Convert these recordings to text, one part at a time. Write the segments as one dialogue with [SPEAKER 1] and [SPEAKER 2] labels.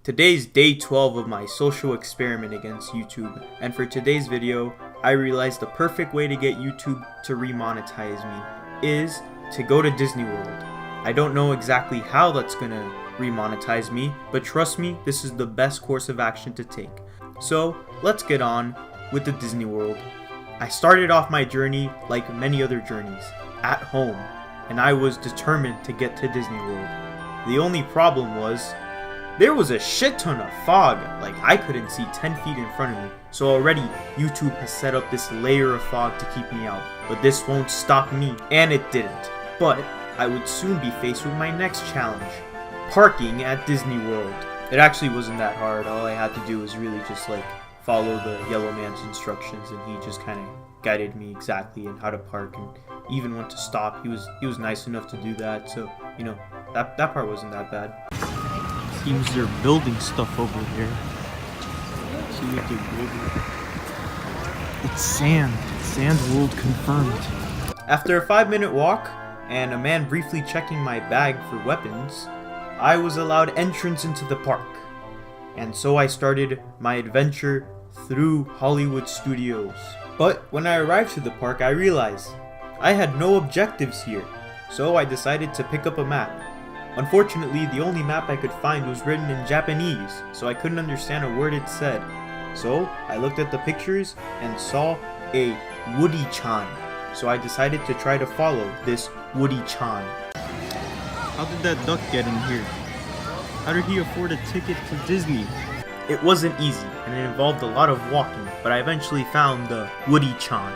[SPEAKER 1] Today's day 12 of my social experiment against YouTube, and for today's video, I realized the perfect way to get YouTube to remonetize me is to go to Disney World. I don't know exactly how that's gonna remonetize me, but trust me, this is the best course of action to take. So let's get on with the Disney World. I started off my journey like many other journeys, at home, and I was determined to get to Disney World. The only problem was, there was a shit ton of fog, like I couldn't see 10 feet in front of me. So already, YouTube has set up this layer of fog to keep me out. But this won't stop me, and it didn't. But I would soon be faced with my next challenge, parking at Disney World. It actually wasn't that hard. All I had to do was really just like follow the yellow man's instructions, and he just kind of guided me exactly in how to park and even when to stop. He was nice enough to do that, so you know, that part wasn't that bad. Seems they're building stuff over there. See what they're building. It's sand. Sand World confirmed. After a 5-minute walk and a man briefly checking my bag for weapons, I was allowed entrance into the park. And so I started my adventure through Hollywood Studios. But when I arrived to the park, I realized I had no objectives here. So I decided to pick up a map. Unfortunately, the only map I could find was written in Japanese, so I couldn't understand a word it said. So I looked at the pictures and saw a Woody-chan. So I decided to try to follow this Woody-chan. How did that duck get in here? How did he afford a ticket to Disney? It wasn't easy, and it involved a lot of walking, but I eventually found the Woody-chan.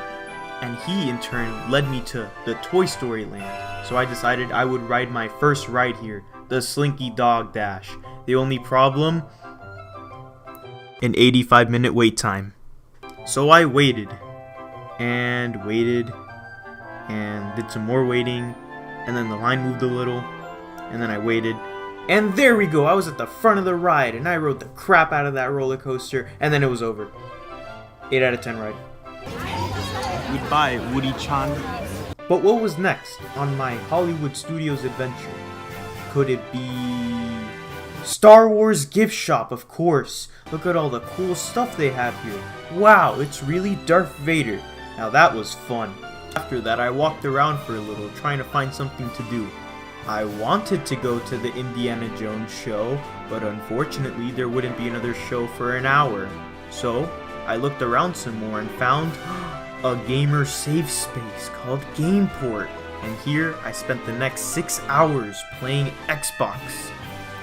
[SPEAKER 1] And he in turn led me to the Toy Story Land. So I decided I would ride my first ride here, the Slinky Dog Dash. The only problem? An 85-minute wait time. So I waited, and did some more waiting, and then the line moved a little, and then I waited, and there we go, I was at the front of the ride, and I rode the crap out of that roller coaster, and then it was over. 8 out of 10 ride. Goodbye, Woody-chan. But what was next on my Hollywood Studios adventure? Could it be Star Wars gift shop? Of course. Look at all the cool stuff they have here. Wow, it's really Darth Vader. Now that was fun. After that, I walked around for a little, trying to find something to do. I wanted to go to the Indiana Jones show, but unfortunately there wouldn't be another show for an hour. So I looked around some more and found a gamer safe space called Gameport, and here I spent the next 6 hours playing Xbox.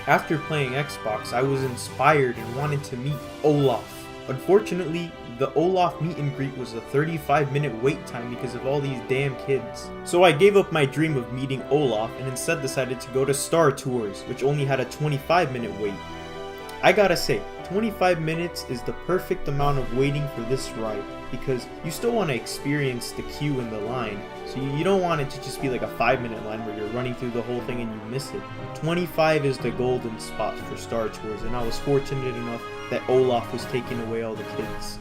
[SPEAKER 1] After playing Xbox, I was inspired and wanted to meet Olaf. Unfortunately, the Olaf meet and greet was a 35-minute wait time because of all these damn kids. So I gave up my dream of meeting Olaf and instead decided to go to Star Tours, which only had a 25-minute wait. I gotta say, 25 minutes is the perfect amount of waiting for this ride, because you still want to experience the queue and the line, so you don't want it to just be like a 5-minute line where you're running through the whole thing and you miss it. 25 is the golden spot for Star Tours, and I was fortunate enough that Olaf was taking away all the kids.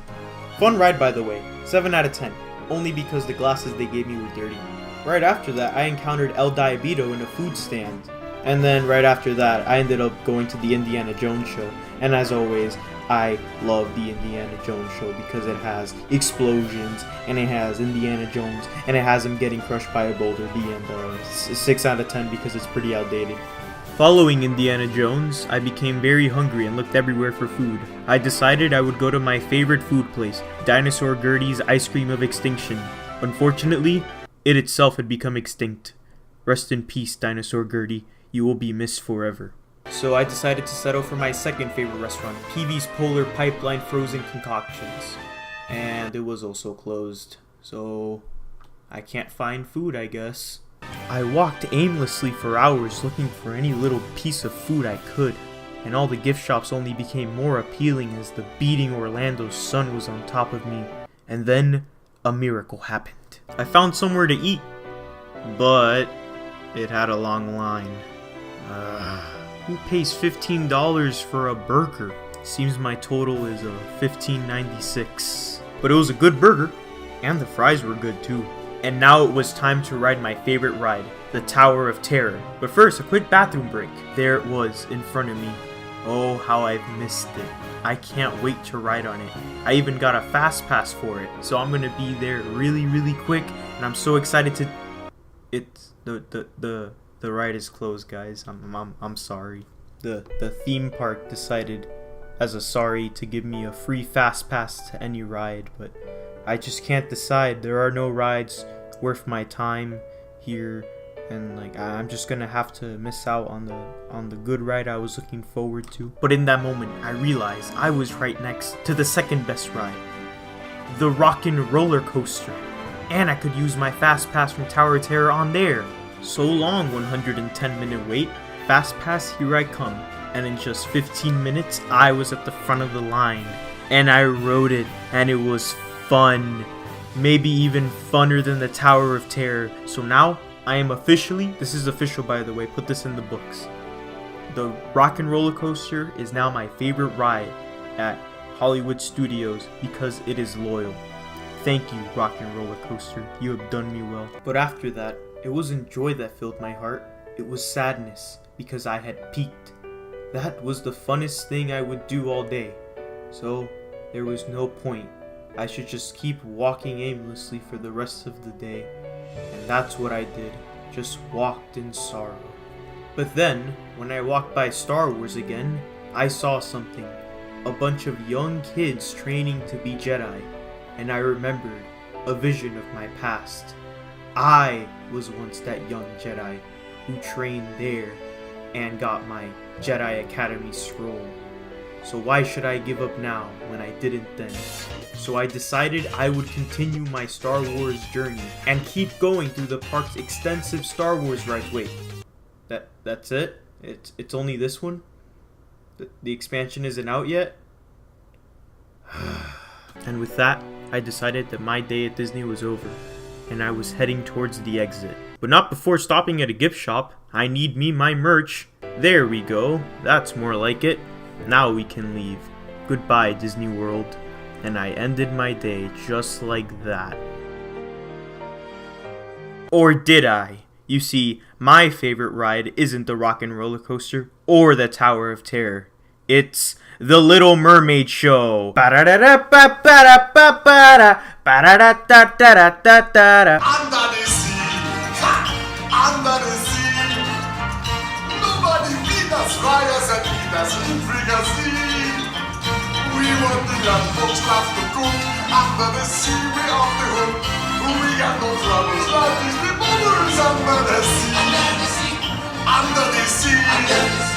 [SPEAKER 1] Fun ride, by the way, 7 out of 10, only because the glasses they gave me were dirty. Right after that, I encountered El Diabito in a food stand. And then right after that, I ended up going to the Indiana Jones show. And as always, I love the Indiana Jones show because it has explosions, and it has Indiana Jones, and it has him getting crushed by a boulder. The end. 6 out of 10 because it's pretty outdated. Following Indiana Jones, I became very hungry and looked everywhere for food. I decided I would go to my favorite food place, Dinosaur Gertie's Ice Cream of Extinction. Unfortunately, it itself had become extinct. Rest in peace, Dinosaur Gertie. You will be missed forever. So I decided to settle for my second favorite restaurant, Peavy's Polar Pipeline Frozen Concoctions. And it was also closed, so I can't find food, I guess. I walked aimlessly for hours looking for any little piece of food I could, and all the gift shops only became more appealing as the beating Orlando sun was on top of me. And then a miracle happened. I found somewhere to eat, but it had a long line. Who pays $15 for a burger? Seems my total is $15.96. But it was a good burger, and the fries were good too. And now it was time to ride my favorite ride, the Tower of Terror. But first, a quick bathroom break. There it was in front of me. Oh, how I've missed it. I can't wait to ride on it. I even got a fast pass for it, so I'm gonna be there really quick, and I'm so excited to... It's... The ride is closed, guys. I'm sorry. The theme park decided as a sorry to give me a free fast pass to any ride, but I just can't decide. There are no rides worth my time here, and like I'm just gonna have to miss out on the good ride I was looking forward to. But in that moment, I realized I was right next to the second best ride, the Rockin' Roller Coaster, and I could use my fast pass from Tower of Terror on there. So long, 110-minute wait. Fast pass, here I come. And in just 15 minutes, I was at the front of the line. And I rode it, and it was fun. Maybe even funner than the Tower of Terror. So now, I am officially, this is official by the way, put this in the books. The Rockin' Roller Coaster is now my favorite ride at Hollywood Studios because it is loyal. Thank you, Rockin' Roller Coaster. You have done me well. But after that, it wasn't joy that filled my heart. It was sadness because I had peaked. That was the funnest thing I would do all day. So there was no point. I should just keep walking aimlessly for the rest of the day. And that's what I did. Just walked in sorrow. But then, when I walked by Star Wars again, I saw something. A bunch of young kids training to be Jedi. And I remembered a vision of my past. I was once that young Jedi who trained there and got my Jedi Academy scroll. So why should I give up now when I didn't then? So I decided I would continue my Star Wars journey and keep going through the park's extensive Star Wars rides. Wait, that's it? It's only this one? The expansion isn't out yet? And with that, I decided that my day at Disney was over, and I was heading towards the exit. But not before stopping at a gift shop. I need me my merch. There we go. That's more like it. Now we can leave. Goodbye, Disney World. And I ended my day just like that. Or did I? You see, my favorite ride isn't the Rockin' Roller Coaster or the Tower of Terror. It's the Little Mermaid Show. Under the
[SPEAKER 2] sea, under the sea. Nobody beat us, flyers and beat us in fricassee. We want the young folks love to cook. Under the sea, we off the hook. We got no troubles like these reporters under the sea. Under the sea.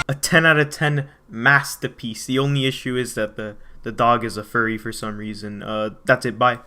[SPEAKER 1] A 10 out of 10 masterpiece. The only issue is that the dog is a furry for some reason. That's it. Bye.